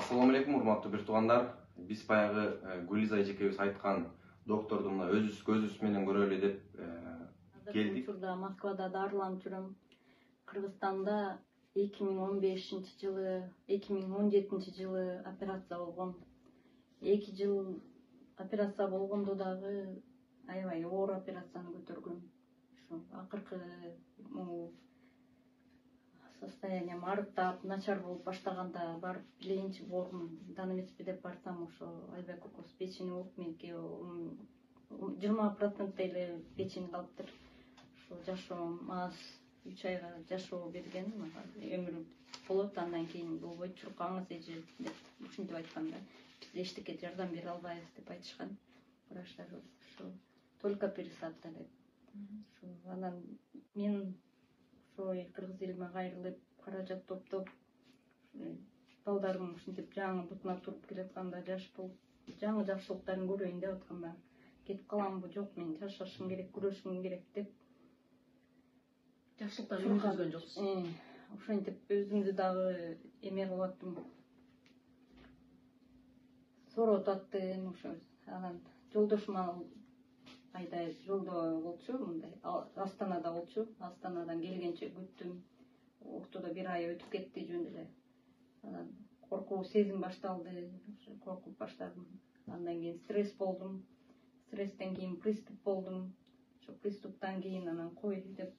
Assalamu алейкум, урматтуу бир туугандар. Биз баягы Гүлиз эжекебиз айткан докторду мына өзүбүз көзүбүз менен көрөлү деп келдик. Учурда Москвада дарыланып жүрөм. Кыргызстанда 2015-жылы, 2017-жылы операция болгон. 2 жыл операция болгондо дагы аябай оор операцияны көтөргөм. Ушу акыркы состоянием арыктап, начар болуп баштаганда барып билейинчи борундан эмеспи деп барсам, ошо аябай кокос печени болуп, меники 20% эле печень калыптыр. Ошо жашоом аз 3 айга жашоо берген, өмүр болот, андан кийин болбойт, чуркаңыз эже деп ушинтип айтканда, биз эчтеке жардам бере албайбыз деп айтышкан врачтар. Ошо только пересадка деп. Анан мен кыргыз элиме кайрылып, каражат топтоп, балдарым ушинтип жаңы бутуна туруп келатканда, жаш болуп, жаңы жакшылыктарын көрөйүн деп атканда, кетип каламбы, жок, мен жашашым керек, күрөшүм керек деп жакшылыктарын өткөзгөн жоксуз. Ошентип өзүмдү дагы эме кылып аттым, сороотуп аттым. Ошо анан жолдошум айда жолдо болчу, мындай Астанада болчу. Астанадан келгенче күттүм. Ортодо 1 ай өтүп кетти жөн эле. Анан коркуу сезим башталды, коркуп баштадым. Андан кийин стресс болдум. Стресстен кийин приступ болдум. Ошо приступтан кийин анан кой деп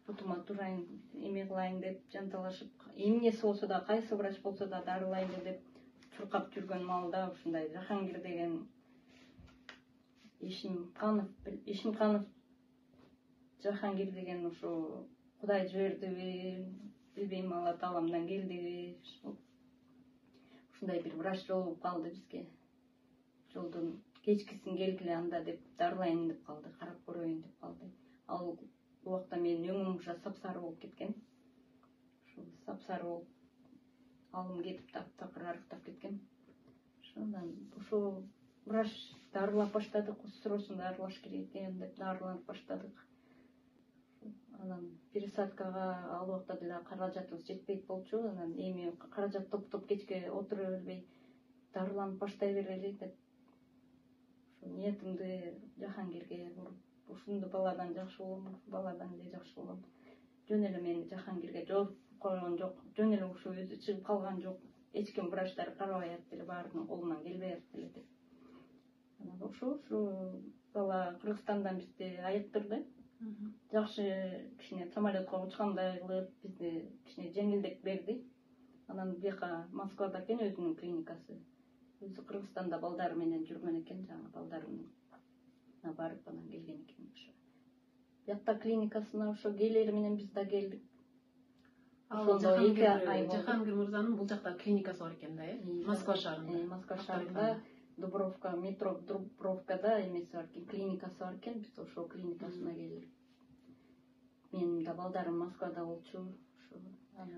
бутума турайын, эме кылайын деп жанталашып, эмнеси болсо да, кайсы врач болсо да дарылайлы деп чуркап жүргөн маалда ушундай Жахангир деген Ишимканов Жахангир деген ошо Кудай жибердиби, билбейм, Алла Тааламдан келдиби, ушундай бир врач жолугуп калды бизге. Жолдон кечкисин келгиле анда деп дарылайын деп калды, карап көрөйүн деп калды. Ал убакта менин өңүм уже сапсары болуп кеткен. Ошо сапсары болуп, алым кетип, таптакыр арыктап кеткен. Ошо врач дарылап баштадык, срочно дарылаш керек экен деп дарыланып баштадык. Анан пересадкага ал убакта деле каражатыбыз жетпейт болчу. Анан эми каражат топтоп кечке отура бербей дарыланып баштай берели деп ошо ниетимди Жахангирге буруп, ушундай баладан жакшы болом, баладан эле жакшы болом. Жөн эле мени Жахангирге жооп койгон жок, жөн эле ушу өзү чыгып калган жок. Эч ким врачтар карабай атты эле, баарынын колунан келбей атты эле деп. Анан ушу бала Кыргызстандан бизди айыктырды. Жакшы кичине самолетко учкандай кылып, бизди кичине жеңилдек берди. Анан бияка Москвада экен өзүнүн клиникасы. Өзү Кыргызстанда балдары менен жүргөн экен, жаңы балдарына барып анан келген экен. Ошо биякта клиникасына ошо келери менен биз да келдик. Ал Жахангир мырзанын бул жакта клиникасы бар экен да, Москва шаарында. Москва шаарында Дубровка, метро Дубровкада эмеси бар экен, клиникасы бар экен. Биз ошол клиникасына келдик. Менин да балдарым Москвада болчу.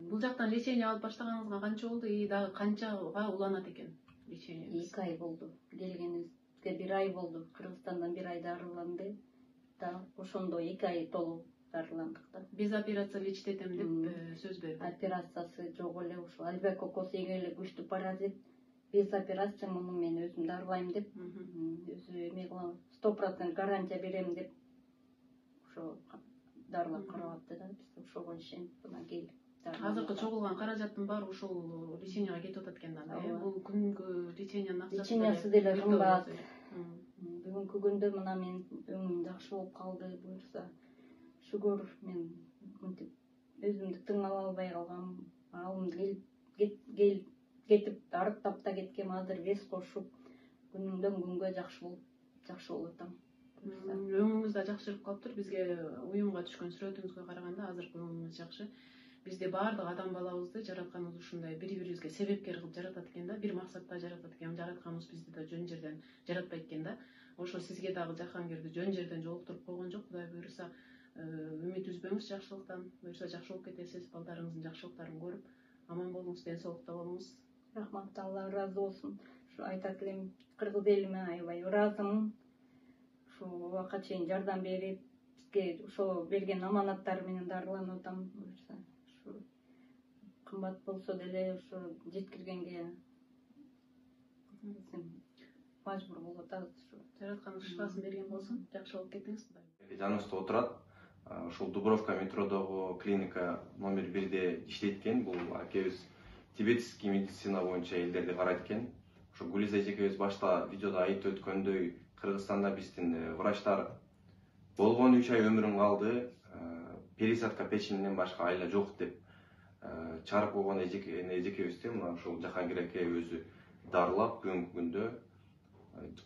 Бул жактан лечение алып баштаганыңызга канча болду и дагы канчага уланат экен лечениеңиз? 2 ай болду. Келгенибизге 1 ай болду. Кыргызстандан 1 ай дарыланды. Да, ошондо 2 ай толук дарыландык да. Без операция лечить этем деп сөз берди. Операциясы жок эле, ушул аябай кокос эге күчтүү паразит. Без операция муну мен өзүм дарылайм деп, өзү эме кылам, 100% гарантия берем деп ошо дарылап карап атты да. Биз ошого ишенип мына келдик. Азыркы чогулган каражаттын баары ушул леченияга кетип атат экен да. Бул күнгө лечениянын акчасы лечениясы деле кымбат. Бүгүнкү күндө мына мен өңүм жакшы болуп калды, буюрса шүгүр. Мен мынтип өзүмдү тыңала албай калгам, алым кетип арыктап да кеткем. Азыр вес кошуп күндөн күнгө жакшы болуп атам. Өңүңүз да жакшырып калыптыр. Бизге уюмга түшкөн сүрөтүңүзгө караганда азыркы өңүңүз жакшы. Бизде баардык адам балабызды жаратканыбыз ушундай бири-бирибизге себепкер кылып жаратат экен да. Бир максатта жаратат экен. Жаратканыбыз бизди да жөн жерден жаратпайт экен да. Ошо сизге дагы Жахангирди жөн жерден жолуктуруп койгон жок. Кудай буюрса, үмүт үзбөңүз жакшылыктан. Буюрса жакшы болуп кетесиз. Балдарыңыздын жакшылыктарын көрүп, аман болуңуз, ден соолукта болуңуз. Рахмат, Алла ыраазы болсун. Ушу айтат элем, кыргыз элиме аябай ыраазымын. Ушу убакка чейин жардам берип, бизге ошо берген аманаттары менен дарыланып атам. кымбат болсо деле ошо жеткиргенге мажбур болот азыр. Жараткан шифасын берген болсун, жакшы болуп кетиңиз. Жаныбызда отурат. Ушул Дубровка метродогу клиника номер 1-де иштейт экен. Бул акебиз тибетский медицина боюнча элдерди карайт экен. Ошо Гулиза эжекебиз башта видеодо айтып өткөндөй, Кыргызстанда биздин врачтар болгону 3 ай өмүрүн калды. Пересадка печенинен башка айла жок деп чыгарып койгон эжекебизди мына ушул Жахангир аке өзү дарылап бүгүнкү күндө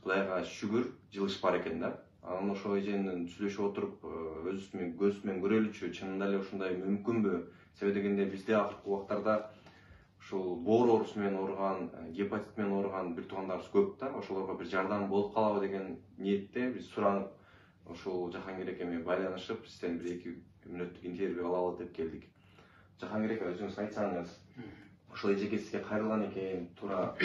Кудайга шүгүр жылыш бар экен да. Анан ошол эже менен сүйлөшүп отуруп өзүбүз көз менен көрөлүчү, чынында эле ушундай мүмкүнбү? Себеби дегенде бизде акыркы убактарда ушул боор оорусу менен ооруган, гепатит менен ооруган бир туугандарыбыз көп да. Ошолорго бир жардам болуп калабы деген ниетте биз суранып, ушул Жахангир аке менен байланышып, сизден бир 2 мүнөттүк интервью алалы деп келдик. Жахангир аке, өзүңүз айтсаңыз, ошол эжеке сизге кайрылган экен, туура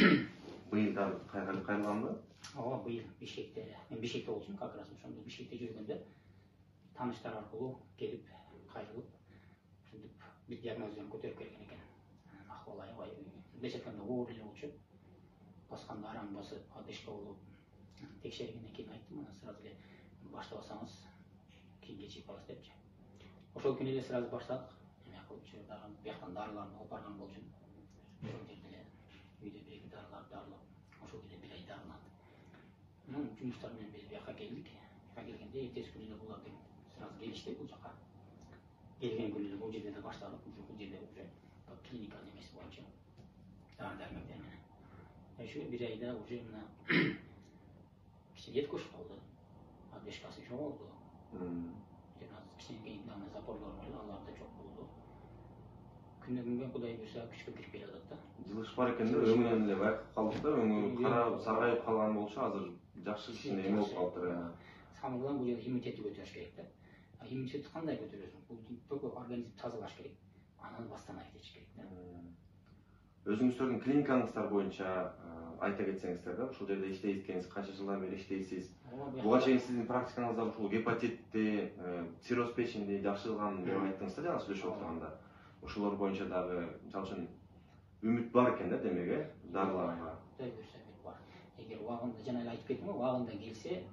быйыл кайрылганбы? Ооба, быйыл Бишкекте, мен Бишкекте болчумун, как раз ошондо Бишкекте жүргөндө тааныштар аркылуу келип кайрылып, ушинтип бир диагнозун көтөрүп келген экен. Акыбалы аябай, беш айтканда оор эле болчу. Басканда араң басып, одышка болуп, текшергенден кийин айттым, ана сразу эле баштабасаңыз кийин кечирип каласыз депчи. Ошол күнү эле сразу баштадык. Эме кылыпчы, дагы бияктан дарыларды алып барган болчумун. Ошол жерде эле үйдө бир-эки дарыларды дарылап, ошол жерде 1 ай дарыланды. Жумуштар менен биз бияка келдик. Бияка келгенде эртеси күнү эле булар деп сразу келишти бул жака. Келген күнү эле бул жерде да баштадык. Бул жерде уже клиника немеси боюнча дары-дармектер менен. Ошо 1 айда уже мына кичине еткөшүп калды. Одышкасы жоголду. Кичине дагы запорлор бар, алар да жок болду. Күндөн күнгө Кудай буйрса күчкө кирип келатат да. Жылыш бар экен да, өңүнөн эле байкап калдык да, өңү карап саргайып калган болчу, азыр жакшы кичине эме болуп калыптыр. Самый главный бул жерде иммунитетти көтөрүш керек да. Иммунитетти кандай көтөрөсүң? Бул только организм тазалаш керек. Анан бастан айтыш керек да. Өзүңүздөрдүн клиникаңыздар боюнча айта кетсеңиздер да, ушул жерде иштейт экенсиз, канча жылдан бери иштейсиз? Буга чейин сиздин практикаңызда ушул гепатитти, цирроз печени жакшырылган деп айттыңыз да, жана сүйлөшүп отурганда. Ошолор боюнча дагы мисалы үчүн үмүт бар экен да, демек, дарыларга. Кудай буйрса үмүт бар. Эгер убагында жана эле айтып кеттим го, убагында келсе,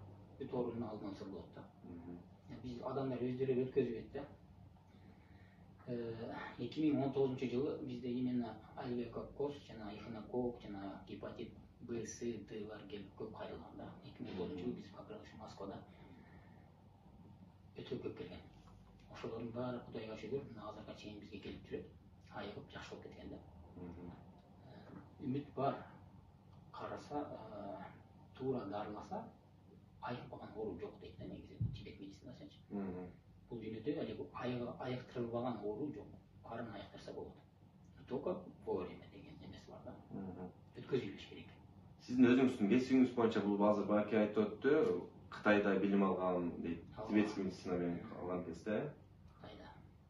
бүт оорунун алдын алса болот да. Биз адамдар өздөрү өткөзүп да. 2019-жылы бизде именно альвеококкоз жана эхинококк жана гепатит Б, С, Д-лар келип көп кайрылган да. 2019-жылы биз как раз Москвада өтө көп келген. Ошолордун баары Кудайга шүгүр, азыркыга чейин бизге келип жүрөт. Айыгып жакшы болуп кеткен да. Үмүт бар. Караса, туура дарыласа, айыкпаган оору жок дейт да, негизи тибет медицинасынчы. Бул жөнүндө айыктырылбаган оору жок. Баарын айыктырса болот. Только вовремя деген эмеси бар да. Өткөзүлүш керек. Сиздин өзүңүздүн кесибиңиз боюнча бул азыр баки айтып өттү, Кытайда билим алган дейт. Тибетский медицина менен алган кезде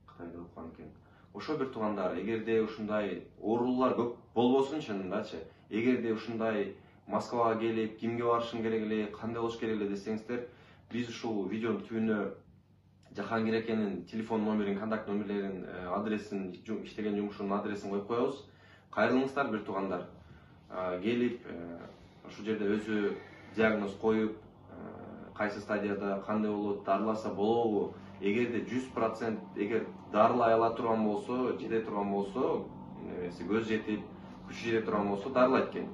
Кытайда окуган экен. Ошо бир туугандар, эгерде ушундай оорулар көп болбосун чынындачы, эгерде ушундай Москвага келип, кимге барышым керек эле, кандай болуш керек эле десеңиздер, биз ушул видеонун түбүнө Жахангир акенин телефон номерин, контакт номерлерин, адресин, иштеген жумушунун адресин коюп коебуз. Кайрылыңыздар бир туугандар. Келип, ушул жерде өзү диагноз коюп, кайсы стадияда кандай болот, дарыласа болобу? Эгерде 100% эгер дарылай ала турган болсо, жете турган болсо, немеси көз жетип, күчү жете турган болсо дарылайт экен.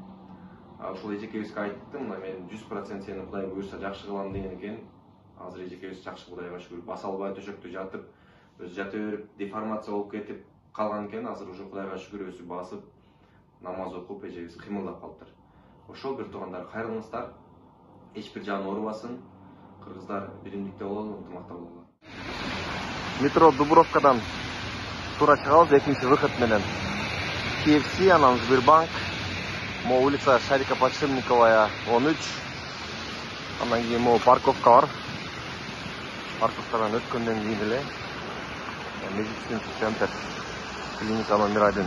Ушул эжекебизге айттым, мен 100% сени Кудай буйрса жакшы кылам деген экен. Азыр эжекебиз жакшы, Кудайга шүгүр, баса албай төшөктө жатып, өзү жата берип, деформация болуп кетип калган экен. Азыр уже Кудайга шүгүр өзү басып, намаз окуп, эжебиз кыймылдап калыптыр. Ошол бир туугандар, кайрылыңыздар. Эч бир жан оорубасын. Кыргыздар биримдикте бололу, ынтымакта бололу. Метро Дубровкадан туура чыгабыз, экинчи выход менен. KFC, анан Сбербанк, могу улица Шарика Подшипниковая 13. Андан кийин могу парковка бар. Парковкадан өткөндөн кийин эле медицинский центр, клиника номер 1.